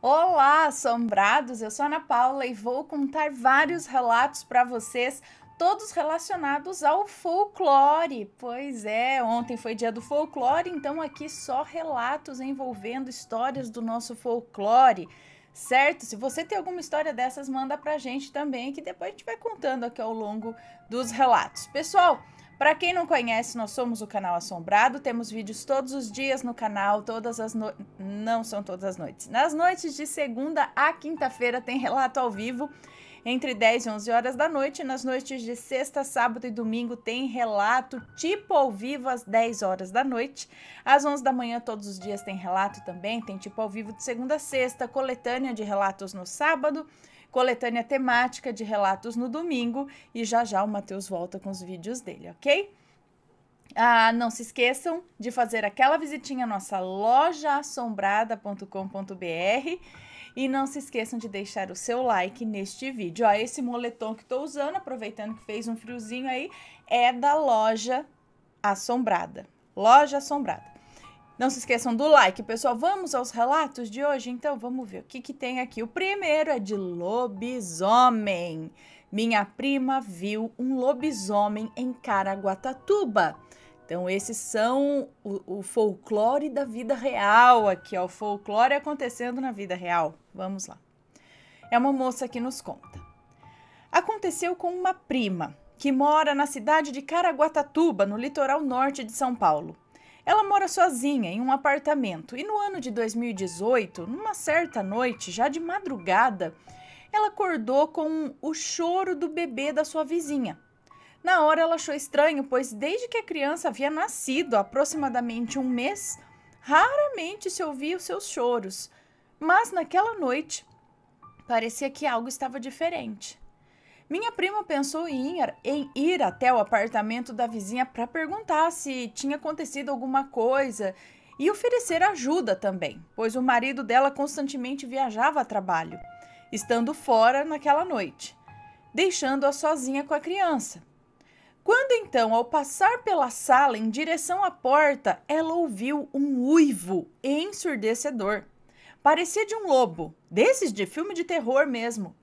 Olá, assombrados! Eu sou a Ana Paula e vou contar vários relatos para vocês, todos relacionados ao folclore. Pois é, ontem foi dia do folclore, então aqui só relatos envolvendo histórias do nosso folclore, certo? Se você tem alguma história dessas, manda pra gente também, que depois a gente vai contando aqui ao longo dos relatos. Pessoal, para quem não conhece, nós somos o canal Assombrado, temos vídeos todos os dias no canal, não são todas as noites. Nas noites de segunda a quinta-feira tem relato ao vivo, entre 10 e 11 horas da noite. Nas noites de sexta, sábado e domingo tem relato tipo ao vivo às 10 horas da noite. Às 11 da manhã todos os dias tem relato também, tem tipo ao vivo de segunda a sexta, coletânea de relatos no sábado, coletânea temática de relatos no domingo e já já o Matheus volta com os vídeos dele, ok? Não se esqueçam de fazer aquela visitinha à nossa lojaassombrada.com.br e não se esqueçam de deixar o seu like neste vídeo. Ó, esse moletom que estou usando, aproveitando que fez um friozinho aí, é da Loja Assombrada. Loja Assombrada. Não se esqueçam do like, pessoal. Vamos aos relatos de hoje? Então, vamos ver o que tem aqui. O primeiro é de lobisomem. Minha prima viu um lobisomem em Caraguatatuba. Então, esses são o folclore da vida real aqui, ó. O folclore acontecendo na vida real. Vamos lá. É uma moça que nos conta. Aconteceu com uma prima que mora na cidade de Caraguatatuba, no litoral norte de São Paulo. Ela mora sozinha em um apartamento e no ano de 2018, numa certa noite, já de madrugada, ela acordou com o choro do bebê da sua vizinha. Na hora ela achou estranho, pois desde que a criança havia nascido há aproximadamente um mês, raramente se ouvia os seus choros. Mas naquela noite, parecia que algo estava diferente. Minha prima pensou em ir até o apartamento da vizinha para perguntar se tinha acontecido alguma coisa e oferecer ajuda também, pois o marido dela constantemente viajava a trabalho, estando fora naquela noite, deixando-a sozinha com a criança. Quando então, ao passar pela sala em direção à porta, ela ouviu um uivo ensurdecedor. Parecia de um lobo, desses de filme de terror mesmo.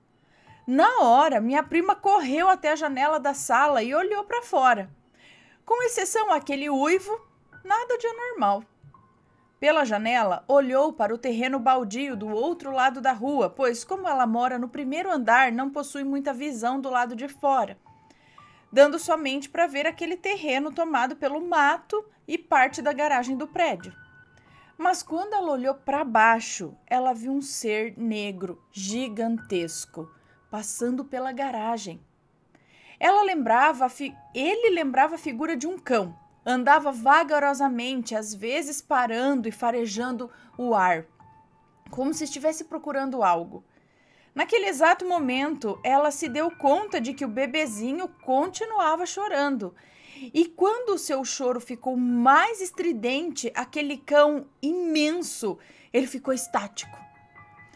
Na hora, minha prima correu até a janela da sala e olhou para fora. Com exceção àquele uivo, nada de anormal. Pela janela, olhou para o terreno baldio do outro lado da rua, pois, como ela mora no primeiro andar, não possui muita visão do lado de fora, dando somente para ver aquele terreno tomado pelo mato e parte da garagem do prédio. Mas quando ela olhou para baixo, ela viu um ser negro gigantesco passando pela garagem. Ele lembrava a figura de um cão. Andava vagarosamente, às vezes parando e farejando o ar, como se estivesse procurando algo. Naquele exato momento, ela se deu conta de que o bebezinho continuava chorando. E quando o seu choro ficou mais estridente, aquele cão imenso, ele ficou estático,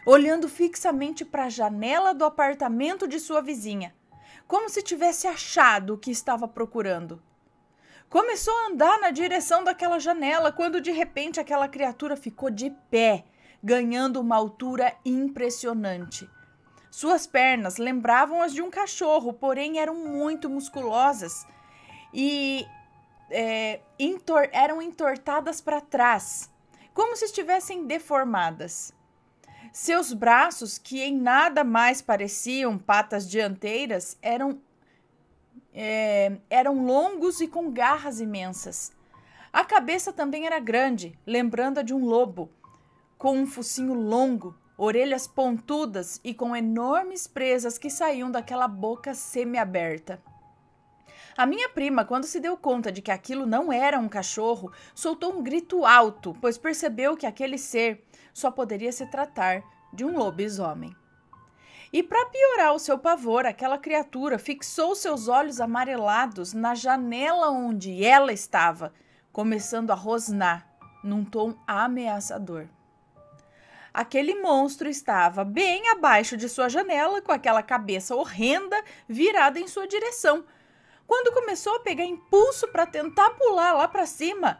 olhando fixamente para a janela do apartamento de sua vizinha, como se tivesse achado o que estava procurando. Começou a andar na direção daquela janela, quando de repente aquela criatura ficou de pé, ganhando uma altura impressionante. Suas pernas lembravam as de um cachorro, porém eram muito musculosas e eram entortadas para trás, como se estivessem deformadas. Seus braços, que em nada mais pareciam patas dianteiras, eram longos e com garras imensas. A cabeça também era grande, lembrando a de um lobo, com um focinho longo, orelhas pontudas e com enormes presas que saíam daquela boca semiaberta. A minha prima, quando se deu conta de que aquilo não era um cachorro, soltou um grito alto, pois percebeu que aquele ser só poderia se tratar de um lobisomem. E para piorar o seu pavor, aquela criatura fixou seus olhos amarelados na janela onde ela estava, começando a rosnar num tom ameaçador. Aquele monstro estava bem abaixo de sua janela, com aquela cabeça horrenda virada em sua direção. Quando começou a pegar impulso para tentar pular lá para cima,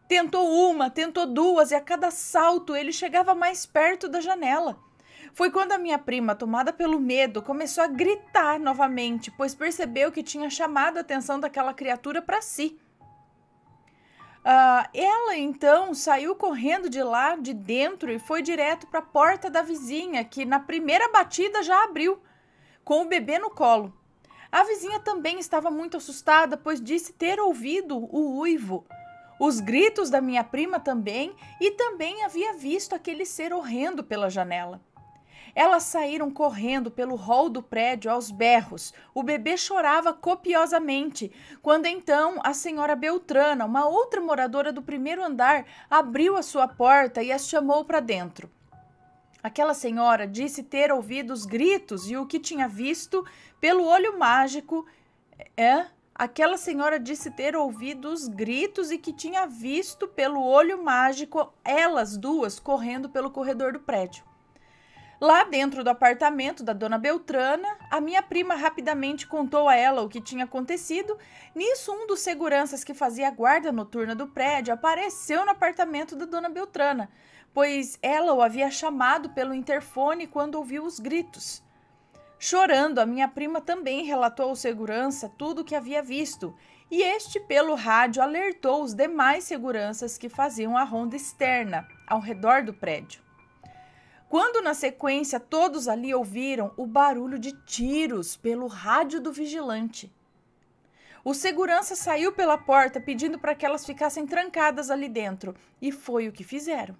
tentou uma, tentou duas e a cada salto ele chegava mais perto da janela. Foi quando a minha prima, tomada pelo medo, começou a gritar novamente, pois percebeu que tinha chamado a atenção daquela criatura para si. Ela então saiu correndo de lá de dentro e foi direto para a porta da vizinha, que na primeira batida já abriu, com o bebê no colo. A vizinha também estava muito assustada, pois disse ter ouvido o uivo, os gritos da minha prima também, e também havia visto aquele ser horrendo pela janela. Elas saíram correndo pelo hall do prédio aos berros. O bebê chorava copiosamente, quando então a senhora Beltrana, uma outra moradora do primeiro andar, abriu a sua porta e as chamou para dentro. Aquela senhora disse ter ouvido os gritos e o que tinha visto pelo olho mágico. Aquela senhora disse ter ouvido os gritos e que tinha visto pelo olho mágico elas duas correndo pelo corredor do prédio. Lá dentro do apartamento da dona Beltrana, a minha prima rapidamente contou a ela o que tinha acontecido. Nisso, um dos seguranças que fazia a guarda noturna do prédio apareceu no apartamento da dona Beltrana, pois ela o havia chamado pelo interfone quando ouviu os gritos. Chorando, a minha prima também relatou ao segurança tudo o que havia visto, e este, pelo rádio, alertou os demais seguranças que faziam a ronda externa ao redor do prédio. Quando, na sequência, todos ali ouviram o barulho de tiros pelo rádio do vigilante. O segurança saiu pela porta pedindo para que elas ficassem trancadas ali dentro, e foi o que fizeram.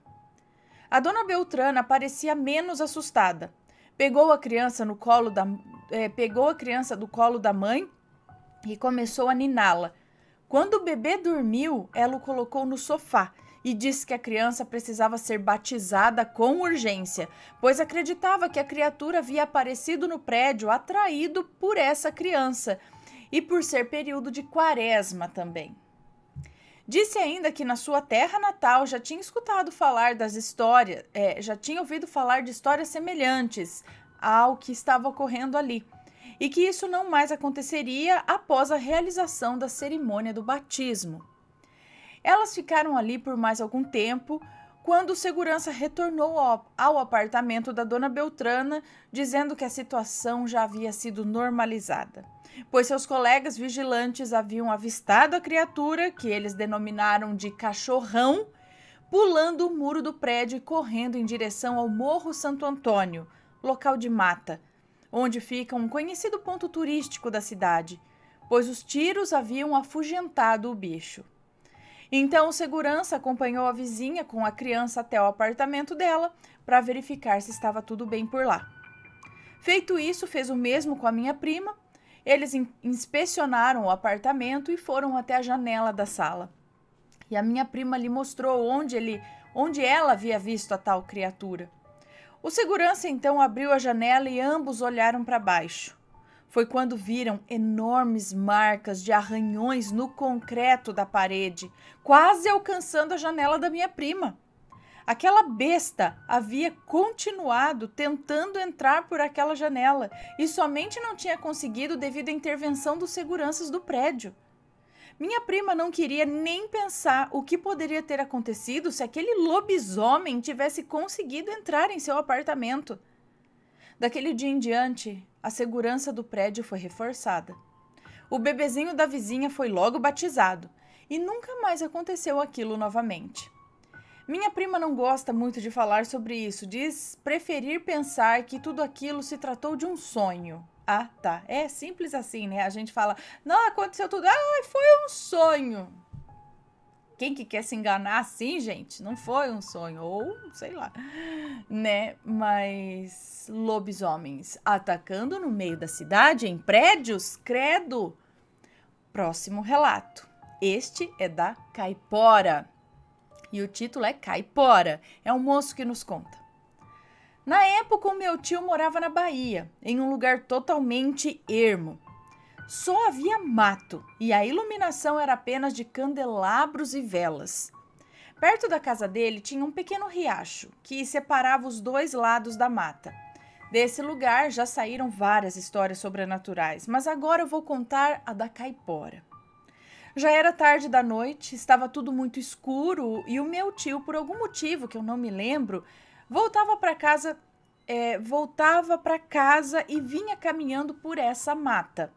A dona Beltrana parecia menos assustada. Pegou a criança do colo da mãe e começou a niná-la. Quando o bebê dormiu, ela o colocou no sofá e disse que a criança precisava ser batizada com urgência, pois acreditava que a criatura havia aparecido no prédio atraído por essa criança e por ser período de quaresma também. Disse ainda que na sua terra natal já tinha escutado falar das histórias, já tinha ouvido falar de histórias semelhantes ao que estava ocorrendo ali, e que isso não mais aconteceria após a realização da cerimônia do batismo. Elas ficaram ali por mais algum tempo, quando o segurança retornou ao apartamento da dona Beltrana, dizendo que a situação já havia sido normalizada, pois seus colegas vigilantes haviam avistado a criatura, que eles denominaram de cachorrão, pulando o muro do prédio e correndo em direção ao Morro Santo Antônio, local de mata, onde fica um conhecido ponto turístico da cidade, pois os tiros haviam afugentado o bicho. Então, o segurança acompanhou a vizinha com a criança até o apartamento dela para verificar se estava tudo bem por lá. Feito isso, fez o mesmo com a minha prima. Eles inspecionaram o apartamento e foram até a janela da sala. E a minha prima lhe mostrou onde ela havia visto a tal criatura. O segurança então abriu a janela e ambos olharam para baixo. Foi quando viram enormes marcas de arranhões no concreto da parede, quase alcançando a janela da minha prima. Aquela besta havia continuado tentando entrar por aquela janela e somente não tinha conseguido devido à intervenção dos seguranças do prédio. Minha prima não queria nem pensar o que poderia ter acontecido se aquele lobisomem tivesse conseguido entrar em seu apartamento. Daquele dia em diante, a segurança do prédio foi reforçada. O bebezinho da vizinha foi logo batizado e nunca mais aconteceu aquilo novamente. Minha prima não gosta muito de falar sobre isso, diz preferir pensar que tudo aquilo se tratou de um sonho. Ah, tá. É simples assim, né? A gente fala, não, aconteceu tudo, foi um sonho. Quem que quer se enganar assim, gente? Não foi um sonho, ou sei lá, né? Mas lobisomens atacando no meio da cidade, em prédios, credo. Próximo relato. Este é da Caipora. E o título é Caipora. É um moço que nos conta. Na época, o meu tio morava na Bahia, em um lugar totalmente ermo. Só havia mato e a iluminação era apenas de candelabros e velas. Perto da casa dele tinha um pequeno riacho que separava os dois lados da mata. Desse lugar já saíram várias histórias sobrenaturais, mas agora eu vou contar a da Caipora. Já era tarde da noite, estava tudo muito escuro e o meu tio, por algum motivo que eu não me lembro, voltava para casa voltava para casa e vinha caminhando por essa mata.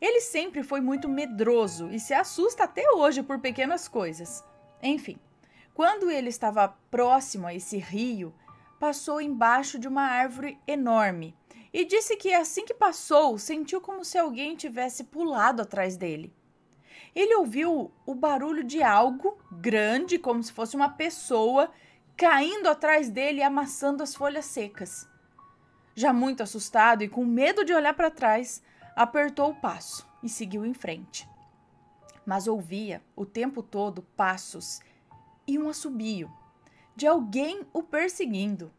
Ele sempre foi muito medroso e se assusta até hoje por pequenas coisas. Enfim, quando ele estava próximo a esse rio, passou embaixo de uma árvore enorme e disse que assim que passou, sentiu como se alguém tivesse pulado atrás dele. Ele ouviu o barulho de algo grande, como se fosse uma pessoa, caindo atrás dele e amassando as folhas secas. Já muito assustado e com medo de olhar para trás, apertou o passo e seguiu em frente. Mas ouvia o tempo todo passos e um assobio de alguém o perseguindo.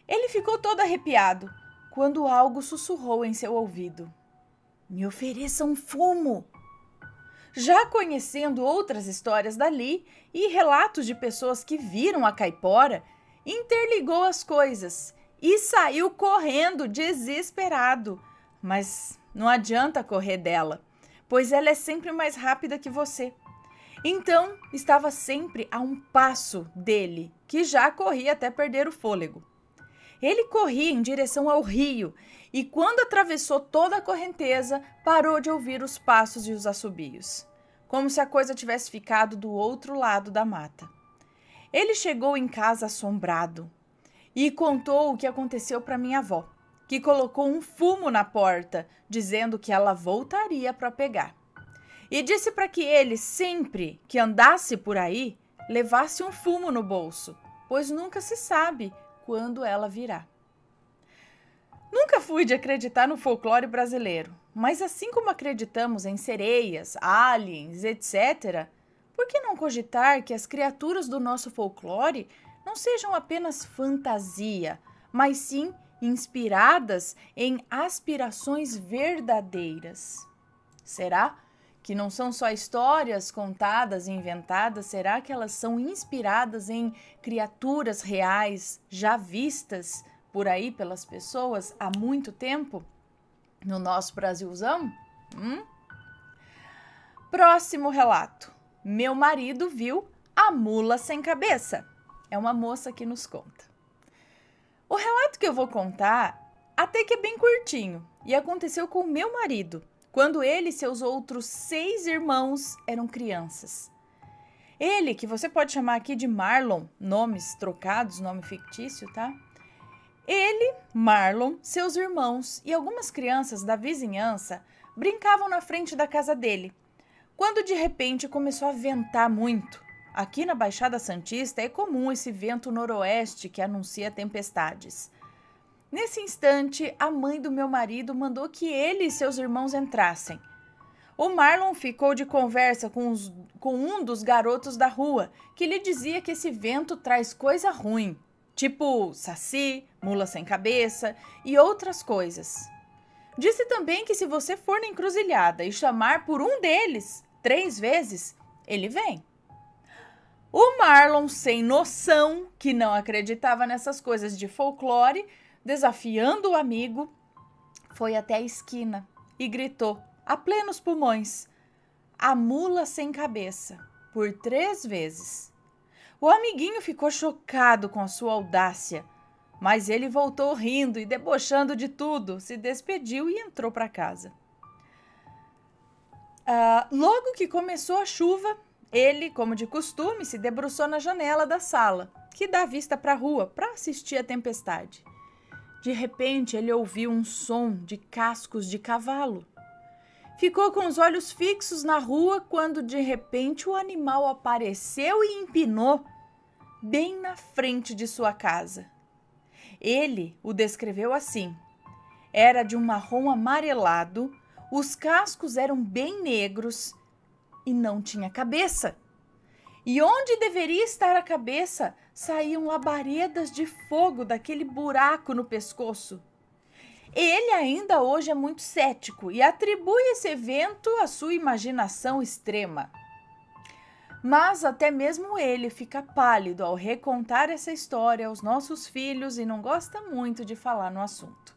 Ele ficou todo arrepiado quando algo sussurrou em seu ouvido: "Me ofereça um fumo." Já conhecendo outras histórias dali e relatos de pessoas que viram a caipora, interligou as coisas e saiu correndo desesperado. Mas não adianta correr dela, pois ela é sempre mais rápida que você. Então, estava sempre a um passo dele, que já corria até perder o fôlego. Ele corria em direção ao rio e, quando atravessou toda a correnteza, parou de ouvir os passos e os assobios, como se a coisa tivesse ficado do outro lado da mata. Ele chegou em casa assombrado e contou o que aconteceu para minha avó, que colocou um fumo na porta, dizendo que ela voltaria para pegar. E disse para que ele, sempre que andasse por aí, levasse um fumo no bolso, pois nunca se sabe quando ela virá. Nunca fui de acreditar no folclore brasileiro, mas assim como acreditamos em sereias, aliens, etc., por que não cogitar que as criaturas do nosso folclore não sejam apenas fantasia, mas sim inspiradas em aspirações verdadeiras? Será que não são só histórias contadas e inventadas? Será que elas são inspiradas em criaturas reais, já vistas por aí pelas pessoas há muito tempo no nosso Brasilzão? Próximo relato. Meu marido viu a mula sem cabeça. É uma moça que nos conta. O relato que eu vou contar até que é bem curtinho e aconteceu com o meu marido, quando ele e seus outros 6 irmãos eram crianças. Ele, que você pode chamar aqui de Marlon, nomes trocados, nome fictício, tá? Ele, Marlon, seus irmãos e algumas crianças da vizinhança brincavam na frente da casa dele, quando de repente começou a ventar muito. Aqui na Baixada Santista é comum esse vento noroeste que anuncia tempestades. Nesse instante, a mãe do meu marido mandou que ele e seus irmãos entrassem. O Marlon ficou de conversa com um dos garotos da rua, que lhe dizia que esse vento traz coisa ruim, tipo saci, mula sem cabeça e outras coisas. Disse também que se você for na encruzilhada e chamar por um deles 3 vezes, ele vem. O Marlon, sem noção, que não acreditava nessas coisas de folclore, desafiando o amigo, foi até a esquina e gritou, a plenos pulmões, a mula sem cabeça, por 3 vezes. O amiguinho ficou chocado com a sua audácia, mas ele voltou rindo e debochando de tudo, se despediu e entrou para casa. Logo que começou a chuva, ele, como de costume, se debruçou na janela da sala, que dá vista para a rua, para assistir a tempestade. De repente, ele ouviu um som de cascos de cavalo. Ficou com os olhos fixos na rua quando, de repente, o animal apareceu e empinou bem na frente de sua casa. Ele o descreveu assim: era de um marrom amarelado, os cascos eram bem negros e não tinha cabeça. E onde deveria estar a cabeça, saíam labaredas de fogo daquele buraco no pescoço. Ele ainda hoje é muito cético e atribui esse evento à sua imaginação extrema. Mas até mesmo ele fica pálido ao recontar essa história aos nossos filhos e não gosta muito de falar no assunto.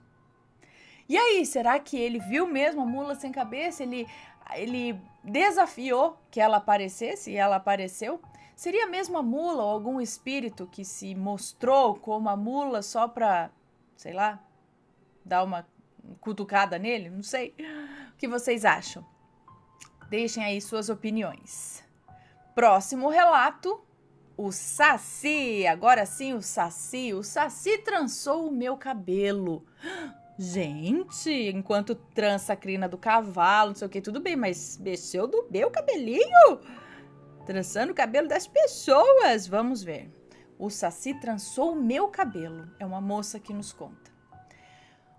E aí, será que ele viu mesmo a mula sem cabeça? Ele desafiou que ela aparecesse e ela apareceu? Seria mesmo a mula ou algum espírito que se mostrou como a mula só para, sei lá, dar uma cutucada nele? Não sei. O que vocês acham? Deixem aí suas opiniões. Próximo relato, o Saci. Agora sim, o Saci. O Saci trançou o meu cabelo. Gente, enquanto trança a crina do cavalo, não sei o que, tudo bem, mas mexeu do meu cabelinho? Trançando o cabelo das pessoas. Vamos ver. O Saci trançou o meu cabelo. É uma moça que nos conta.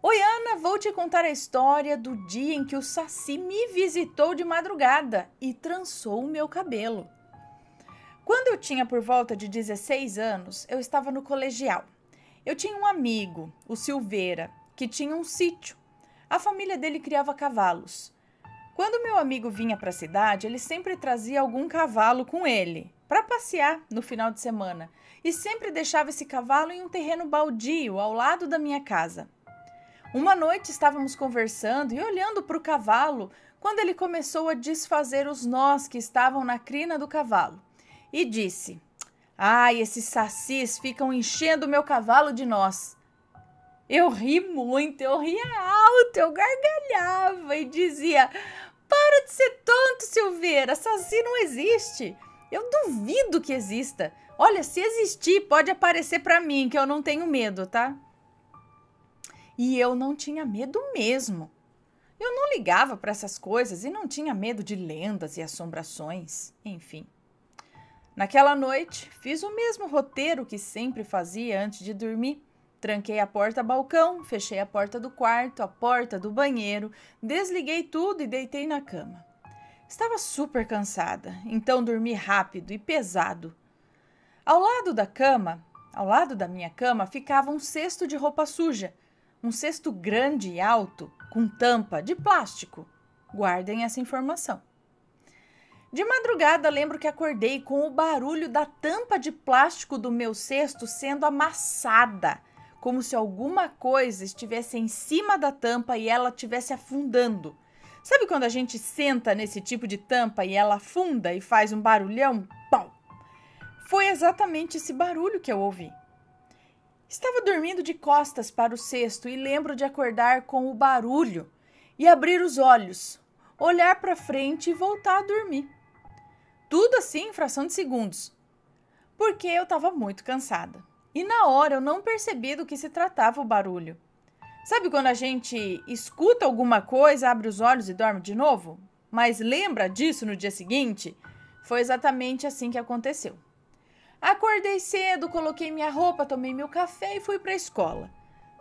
Oi, Ana, vou te contar a história do dia em que o Saci me visitou de madrugada e trançou o meu cabelo. Quando eu tinha por volta de 16 anos, eu estava no colegial. Eu tinha um amigo, o Silveira, que tinha um sítio. A família dele criava cavalos. Quando meu amigo vinha para a cidade, ele sempre trazia algum cavalo com ele para passear no final de semana e sempre deixava esse cavalo em um terreno baldio ao lado da minha casa. Uma noite estávamos conversando e olhando para o cavalo quando ele começou a desfazer os nós que estavam na crina do cavalo e disse: "Ai, esses sacis ficam enchendo o meu cavalo de nós." Eu ri muito, eu ria alto, eu gargalhava e dizia: "Para de ser tonto, Silveira, saci não existe. Eu duvido que exista. Olha, se existir, pode aparecer para mim, que eu não tenho medo, tá?" E eu não tinha medo mesmo. Eu não ligava para essas coisas e não tinha medo de lendas e assombrações, enfim. Naquela noite, fiz o mesmo roteiro que sempre fazia antes de dormir. Tranquei a porta-balcão, fechei a porta do quarto, a porta do banheiro, desliguei tudo e deitei na cama. Estava super cansada, então dormi rápido e pesado. Ao lado da minha cama, ficava um cesto de roupa suja. Um cesto grande e alto, com tampa de plástico. Guardem essa informação. De madrugada, lembro que acordei com o barulho da tampa de plástico do meu cesto sendo amassada, como se alguma coisa estivesse em cima da tampa e ela estivesse afundando. Sabe quando a gente senta nesse tipo de tampa e ela afunda e faz um barulhão? Pau! Foi exatamente esse barulho que eu ouvi. Estava dormindo de costas para o cesto e lembro de acordar com o barulho e abrir os olhos, olhar para frente e voltar a dormir. Tudo assim em fração de segundos, porque eu estava muito cansada. E na hora eu não percebi do que se tratava o barulho. Sabe quando a gente escuta alguma coisa, abre os olhos e dorme de novo? Mas lembra disso no dia seguinte? Foi exatamente assim que aconteceu. Acordei cedo, coloquei minha roupa, tomei meu café e fui para a escola.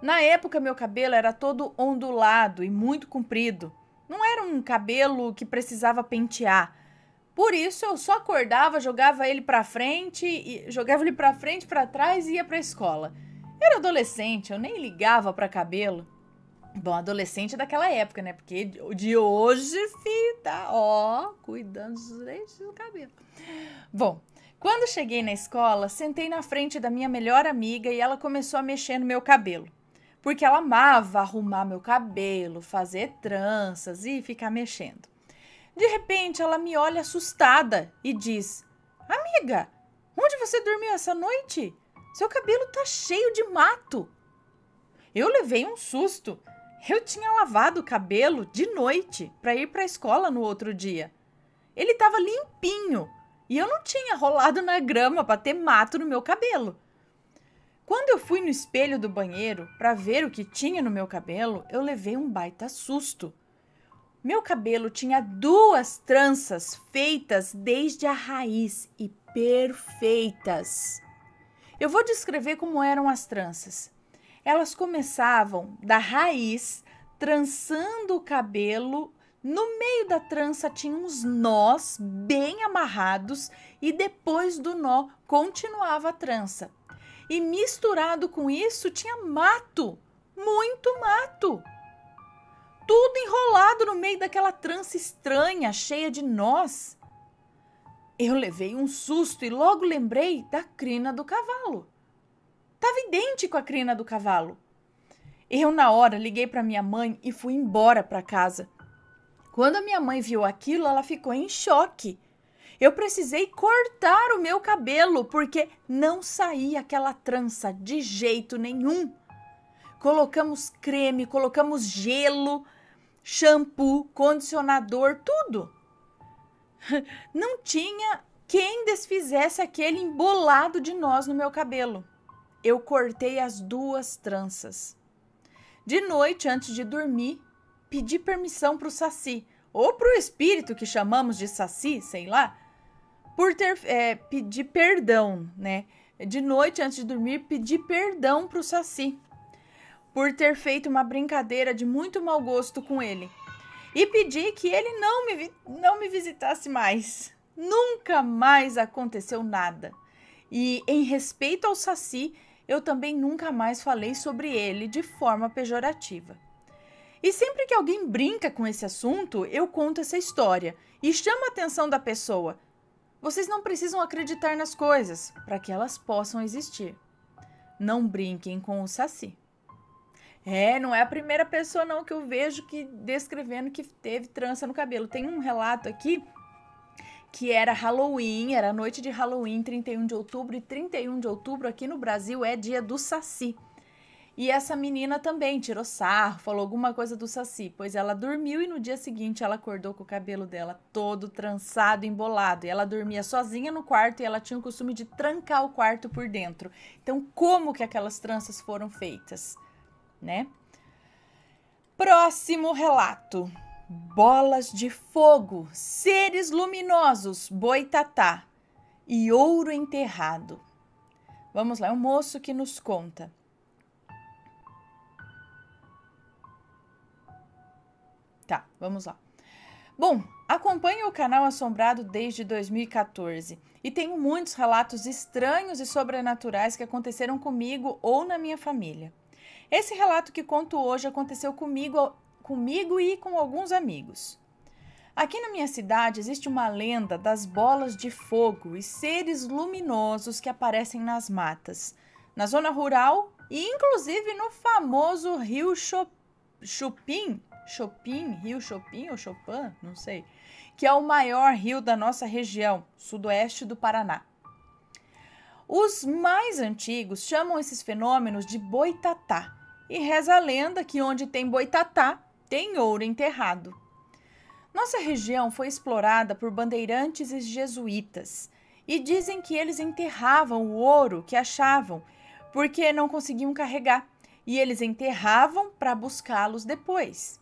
Na época, meu cabelo era todo ondulado e muito comprido. Não era um cabelo que precisava pentear. Por isso, eu só acordava, jogava ele para frente, para trás e ia para a escola. Era adolescente, eu nem ligava para cabelo. Bom, adolescente daquela época, né? Porque de hoje, filho, tá, cuidando dos dentes do cabelo. Bom, quando cheguei na escola, sentei na frente da minha melhor amiga e ela começou a mexer no meu cabelo. Porque ela amava arrumar meu cabelo, fazer tranças e ficar mexendo. De repente, ela me olha assustada e diz: "Amiga, onde você dormiu essa noite? Seu cabelo tá cheio de mato." Eu levei um susto. Eu tinha lavado o cabelo de noite para ir para a escola no outro dia. Ele estava limpinho e eu não tinha rolado na grama para ter mato no meu cabelo. Quando eu fui no espelho do banheiro para ver o que tinha no meu cabelo, eu levei um baita susto. Meu cabelo tinha 2 tranças feitas desde a raiz e perfeitas. Eu vou descrever como eram as tranças. Elas começavam da raiz, trançando o cabelo. No meio da trança tinha uns nós bem amarrados e depois do nó continuava a trança. E misturado com isso tinha mato, muito mato. Tudo enrolado no meio daquela trança estranha, cheia de nós. Eu levei um susto e logo lembrei da crina do cavalo. Estava idêntico à crina do cavalo. Eu, na hora, liguei para minha mãe e fui embora para casa. Quando a minha mãe viu aquilo, ela ficou em choque. Eu precisei cortar o meu cabelo porque não saía aquela trança de jeito nenhum. Colocamos creme, colocamos gelo, shampoo, condicionador, tudo. Não tinha quem desfizesse aquele embolado de nós no meu cabelo. Eu cortei as 2 tranças. De noite, antes de dormir, pedi permissão para o Saci, ou para o espírito que chamamos de Saci, sei lá, por pedir perdão, né? De noite, antes de dormir, pedi perdão para o Saci por ter feito uma brincadeira de muito mau gosto com ele. E pedi que ele não me visitasse mais. Nunca mais aconteceu nada. E em respeito ao Saci, eu também nunca mais falei sobre ele de forma pejorativa. E sempre que alguém brinca com esse assunto, eu conto essa história e chamo a atenção da pessoa. Vocês não precisam acreditar nas coisas para que elas possam existir. Não brinquem com o Saci. Não é a primeira pessoa não que eu vejo descrevendo que teve trança no cabelo. Tem um relato aqui que era Halloween, era noite de Halloween, 31 de outubro, e 31 de outubro aqui no Brasil é dia do Saci. E essa menina também tirou sarro, falou alguma coisa do Saci, pois ela dormiu e no dia seguinte ela acordou com o cabelo dela todo trançado, embolado. E ela dormia sozinha no quarto e ela tinha o costume de trancar o quarto por dentro. Então, como que aquelas tranças foram feitas, né? Próximo relato. Bolas de fogo, seres luminosos, boitatá e ouro enterrado. Vamos lá, é um moço que nos conta. Tá, vamos lá. Bom, acompanho o canal Assombrado desde 2014 e tenho muitos relatos estranhos e sobrenaturais que aconteceram comigo ou na minha família. Esse relato que conto hoje aconteceu comigo e com alguns amigos. Aqui na minha cidade existe uma lenda das bolas de fogo e seres luminosos que aparecem nas matas, na zona rural e inclusive no famoso rio Chopin, não sei, que é o maior rio da nossa região, sudoeste do Paraná. Os mais antigos chamam esses fenômenos de boitatá e reza a lenda que onde tem boitatá, tem ouro enterrado. Nossa região foi explorada por bandeirantes e jesuítas e dizem que eles enterravam o ouro que achavam porque não conseguiam carregar e eles enterravam para buscá-los depois.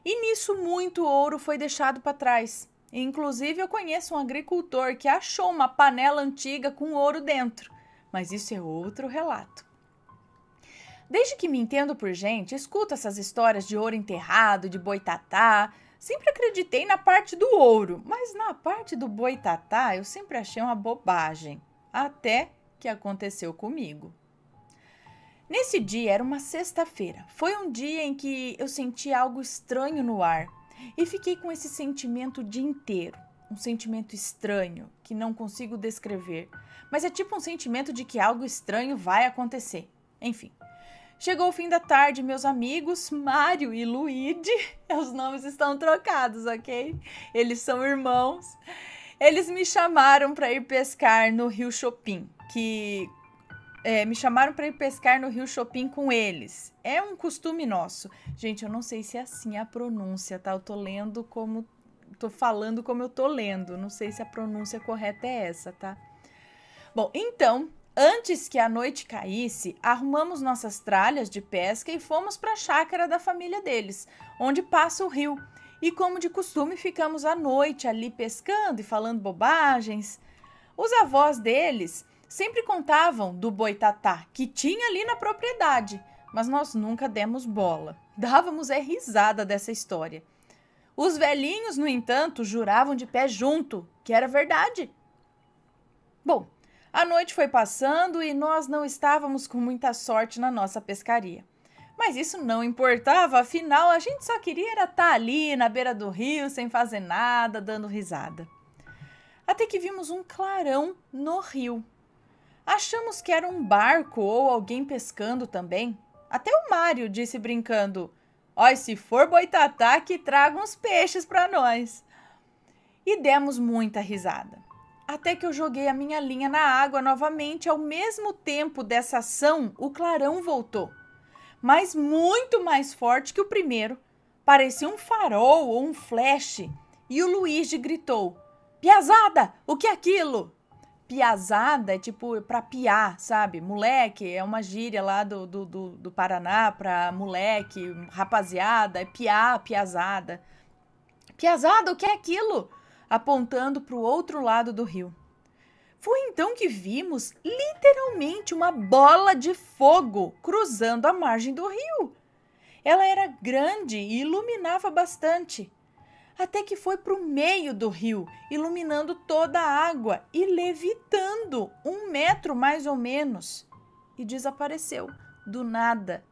E nisso muito ouro foi deixado para trás. Inclusive eu conheço um agricultor que achou uma panela antiga com ouro dentro, mas isso é outro relato. Desde que me entendo por gente, escuto essas histórias de ouro enterrado, de boitatá. Sempre acreditei na parte do ouro, mas na parte do boitatá eu sempre achei uma bobagem, até que aconteceu comigo. Nesse dia era uma sexta-feira. Foi um dia em que eu senti algo estranho no ar e fiquei com esse sentimento o dia inteiro. Um sentimento estranho que não consigo descrever, mas é tipo um sentimento de que algo estranho vai acontecer. Enfim, chegou o fim da tarde, meus amigos Mário e Luíde, os nomes estão trocados, ok? Eles são irmãos. Eles me chamaram para ir pescar no rio Chopin, com eles. É um costume nosso. Gente, eu não sei se é assim a pronúncia, tá? Eu tô falando como eu tô lendo. Não sei se a pronúncia correta é essa, tá? Bom, então, antes que a noite caísse, arrumamos nossas tralhas de pesca e fomos para a chácara da família deles, onde passa o rio. E como de costume, ficamos à noite ali pescando e falando bobagens. Os avós deles sempre contavam do boitatá que tinha ali na propriedade, mas nós nunca demos bola. Dávamos risada dessa história. Os velhinhos, no entanto, juravam de pé junto que era verdade. Bom, a noite foi passando e nós não estávamos com muita sorte na nossa pescaria. Mas isso não importava, afinal a gente só queria estar ali na beira do rio, sem fazer nada, dando risada. Até que vimos um clarão no rio. Achamos que era um barco ou alguém pescando também. Até o Mário disse brincando: "Ó, se for boitatá, que traga uns peixes para nós." e demos muita risada. Até que eu joguei a minha linha na água novamente. Ao mesmo tempo dessa ação, o clarão voltou, mas muito mais forte que o primeiro. Parecia um farol ou um flash. E o Luigi gritou: "Piazada, o que é aquilo?" Piazada é tipo pra piar, sabe? Moleque é uma gíria lá do Paraná pra moleque, rapaziada, é piar, piazada. "Piazada, o que é aquilo?" Apontando para o outro lado do rio. Foi então que vimos literalmente uma bola de fogo cruzando a margem do rio. Ela era grande e iluminava bastante. Até que foi para o meio do rio, iluminando toda a água e levitando 1 metro mais ou menos. E desapareceu, do nada.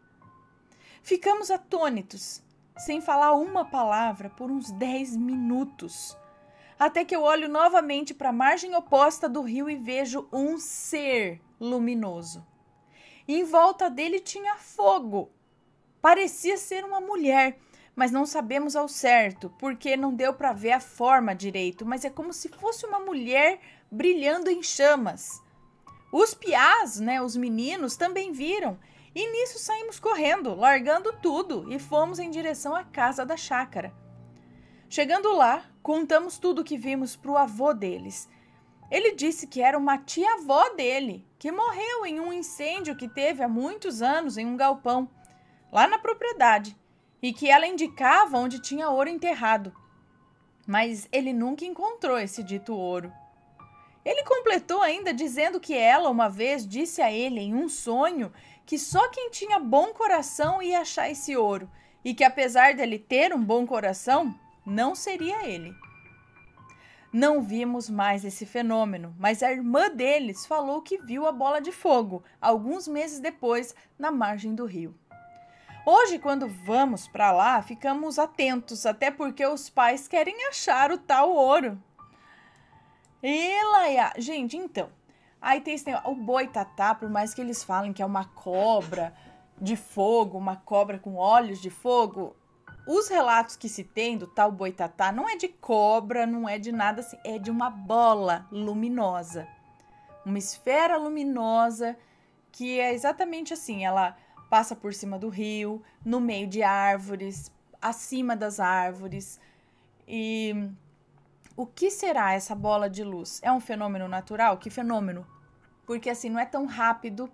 Ficamos atônitos, sem falar uma palavra, por uns 10 minutos. Até que eu olho novamente para a margem oposta do rio e vejo um ser luminoso. E em volta dele tinha fogo. Parecia ser uma mulher, mas não sabemos ao certo, porque não deu para ver a forma direito, mas é como se fosse uma mulher brilhando em chamas. Os piás, os meninos, também viram, e nisso saímos correndo, largando tudo, e fomos em direção à casa da chácara. Chegando lá, contamos tudo o que vimos para o avô deles. Ele disse que era uma tia-avó dele, que morreu em um incêndio que teve há muitos anos em um galpão, lá na propriedade, e que ela indicava onde tinha ouro enterrado. Mas ele nunca encontrou esse dito ouro. Ele completou ainda dizendo que ela uma vez disse a ele em um sonho que só quem tinha bom coração ia achar esse ouro, e que apesar dele ter um bom coração, não seria ele. Não vimos mais esse fenômeno, mas a irmã deles falou que viu a bola de fogo, alguns meses depois, na margem do rio. Hoje, quando vamos para lá, ficamos atentos, até porque os pais querem achar o tal ouro. Gente, então, aí tem o boitatá, por mais que eles falem que é uma cobra de fogo, uma cobra com olhos de fogo, os relatos que se tem do tal boitatá não é de cobra, não é de nada assim, é de uma bola luminosa. Uma esfera luminosa que é exatamente assim, ela passa por cima do rio, no meio de árvores, acima das árvores. E o que será essa bola de luz? É um fenômeno natural? Que fenômeno? Porque assim, não é tão rápido,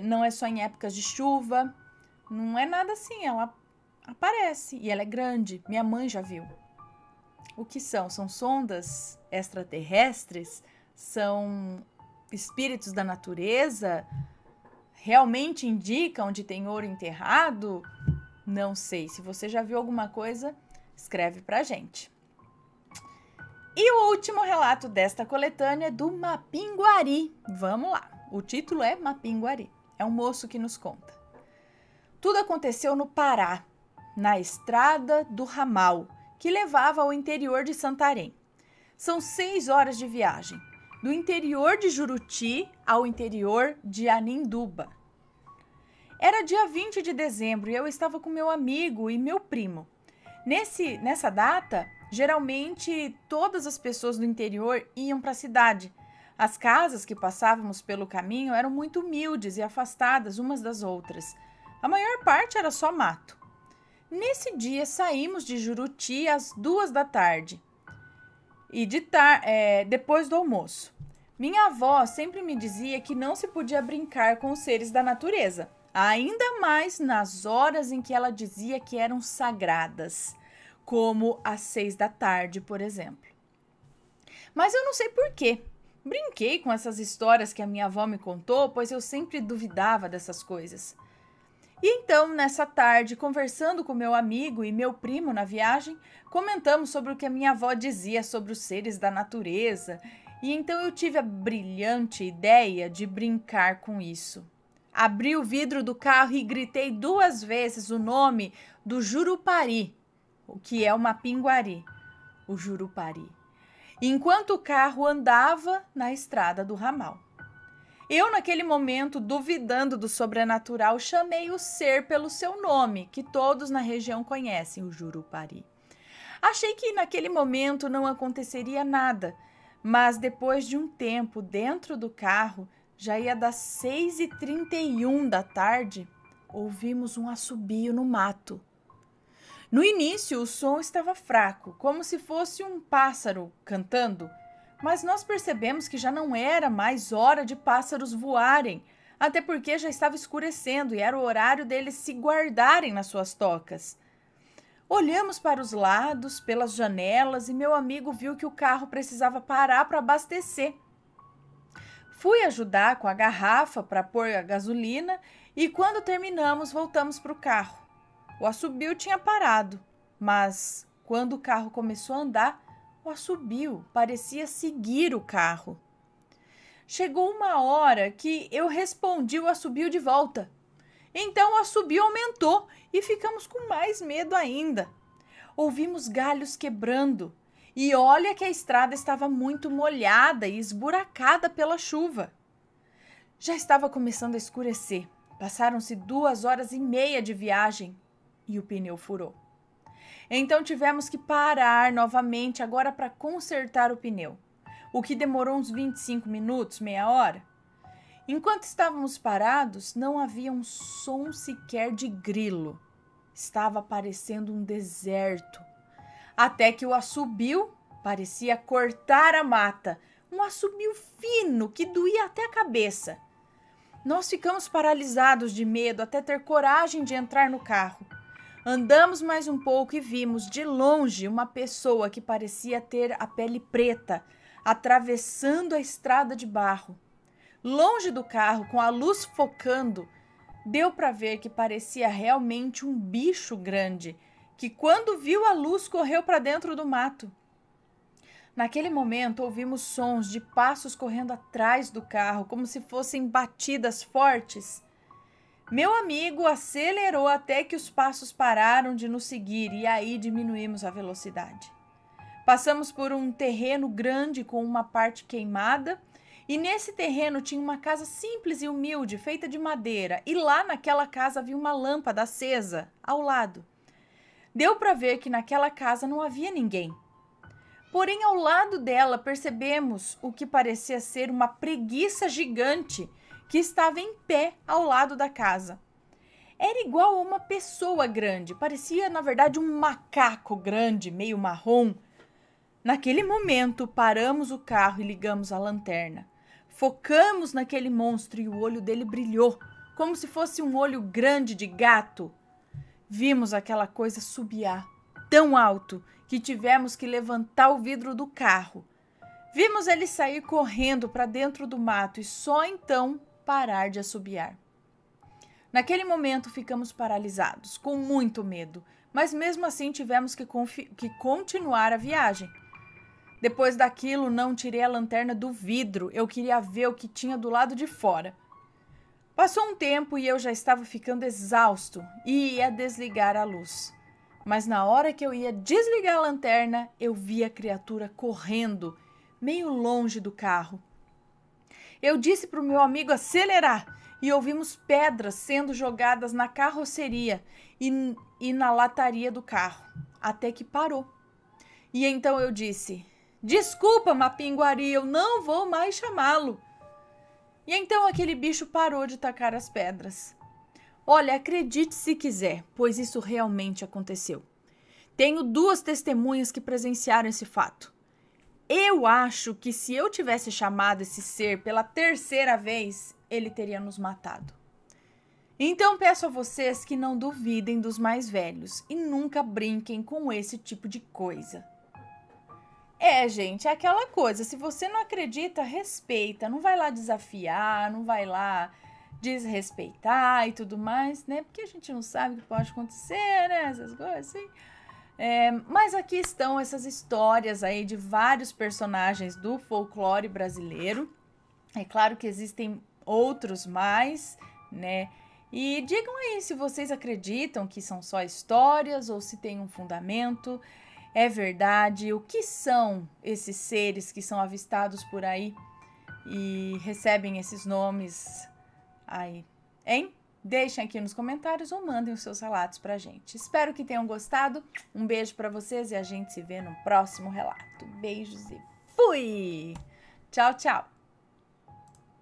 não é só em épocas de chuva, não é nada assim, ela aparece e ela é grande. Minha mãe já viu. O que são? São sondas extraterrestres? São espíritos da natureza? Realmente indicam onde tem ouro enterrado? Não sei. Se você já viu alguma coisa, escreve pra gente. E o último relato desta coletânea é do Mapinguari. Vamos lá. O título é Mapinguari. É um moço que nos conta. Tudo aconteceu no Pará, na estrada do ramal, que levava ao interior de Santarém. São 6 horas de viagem, do interior de Juruti ao interior de Aninduba. Era dia 20 de dezembro e eu estava com meu amigo e meu primo. Nessa data, geralmente todas as pessoas do interior iam para a cidade. As casas que passávamos pelo caminho eram muito humildes e afastadas umas das outras. A maior parte era só mato. Nesse dia saímos de Juruti às 2 da tarde e depois do almoço. Minha avó sempre me dizia que não se podia brincar com os seres da natureza, ainda mais nas horas em que ela dizia que eram sagradas, como às 6 da tarde, por exemplo. Mas eu não sei por quê. Brinquei com essas histórias que a minha avó me contou, pois eu sempre duvidava dessas coisas. E então, nessa tarde, conversando com meu amigo e meu primo na viagem, comentamos sobre o que a minha avó dizia sobre os seres da natureza, e então eu tive a brilhante ideia de brincar com isso. Abri o vidro do carro e gritei 2 vezes o nome do Jurupari, o que é o Mapinguari, o Jurupari, enquanto o carro andava na estrada do ramal. Eu, naquele momento, duvidando do sobrenatural, chamei o ser pelo seu nome, que todos na região conhecem, o Jurupari. Achei que naquele momento não aconteceria nada, mas depois de um tempo dentro do carro, já ia das 6h31 da tarde, ouvimos um assobio no mato. No início, o som estava fraco, como se fosse um pássaro cantando, mas nós percebemos que já não era mais hora de pássaros voarem, até porque já estava escurecendo e era o horário deles se guardarem nas suas tocas. Olhamos para os lados, pelas janelas, e meu amigo viu que o carro precisava parar para abastecer. Fui ajudar com a garrafa para pôr a gasolina e quando terminamos, voltamos para o carro. O assobio tinha parado, mas quando o carro começou a andar, o assobio parecia seguir o carro. Chegou uma hora que eu respondi o assobio de volta. Então o assobio aumentou e ficamos com mais medo ainda. Ouvimos galhos quebrando e olha que a estrada estava muito molhada e esburacada pela chuva. Já estava começando a escurecer. Passaram-se 2h30 de viagem e o pneu furou. Então tivemos que parar novamente agora para consertar o pneu, o que demorou uns 25 minutos, meia hora. Enquanto estávamos parados, não havia um som sequer de grilo. Estava parecendo um deserto. Até que o assobio parecia cortar a mata, um assobio fino que doía até a cabeça. Nós ficamos paralisados de medo até ter coragem de entrar no carro. Andamos mais um pouco e vimos de longe uma pessoa que parecia ter a pele preta, atravessando a estrada de barro. Longe do carro, com a luz focando, deu para ver que parecia realmente um bicho grande, que quando viu a luz correu para dentro do mato. Naquele momento, ouvimos sons de passos correndo atrás do carro, como se fossem batidas fortes. Meu amigo acelerou até que os passos pararam de nos seguir e aí diminuímos a velocidade. Passamos por um terreno grande com uma parte queimada e nesse terreno tinha uma casa simples e humilde, feita de madeira, e lá naquela casa havia uma lâmpada acesa ao lado. Deu para ver que naquela casa não havia ninguém. Porém, ao lado dela percebemos o que parecia ser uma preguiça gigante que estava em pé ao lado da casa. Era igual a uma pessoa grande, parecia na verdade um macaco grande, meio marrom. Naquele momento, paramos o carro e ligamos a lanterna. Focamos naquele monstro e o olho dele brilhou, como se fosse um olho grande de gato. Vimos aquela coisa subiar tão alto que tivemos que levantar o vidro do carro. Vimos ele sair correndo para dentro do mato e só então parar de assobiar. Naquele momento ficamos paralisados, com muito medo, mas mesmo assim tivemos que continuar a viagem. Depois daquilo, não tirei a lanterna do vidro, eu queria ver o que tinha do lado de fora. Passou um tempo e eu já estava ficando exausto e ia desligar a luz. Mas na hora que eu ia desligar a lanterna, eu vi a criatura correndo, meio longe do carro. Eu disse para o meu amigo acelerar e ouvimos pedras sendo jogadas na carroceria e na lataria do carro, até que parou. E então eu disse: "Desculpa, Mapinguari, eu não vou mais chamá-lo." E então aquele bicho parou de tacar as pedras. Olha, acredite se quiser, pois isso realmente aconteceu. Tenho 2 testemunhas que presenciaram esse fato. Eu acho que se eu tivesse chamado esse ser pela 3ª vez, ele teria nos matado. Então peço a vocês que não duvidem dos mais velhos e nunca brinquem com esse tipo de coisa. Gente, é aquela coisa, se você não acredita, respeita, não vai lá desafiar, não vai lá desrespeitar e tudo mais, né? Porque a gente não sabe o que pode acontecer, né? Essas coisas assim. Mas aqui estão essas histórias aí de vários personagens do folclore brasileiro. É claro que existem outros mais, né? E digam aí se vocês acreditam que são só histórias ou se tem um fundamento. É verdade? O que são esses seres que são avistados por aí e recebem esses nomes aí, hein? Deixem aqui nos comentários ou mandem os seus relatos pra gente. Espero que tenham gostado. Um beijo pra vocês e a gente se vê no próximo relato. Beijos e fui! Tchau, tchau!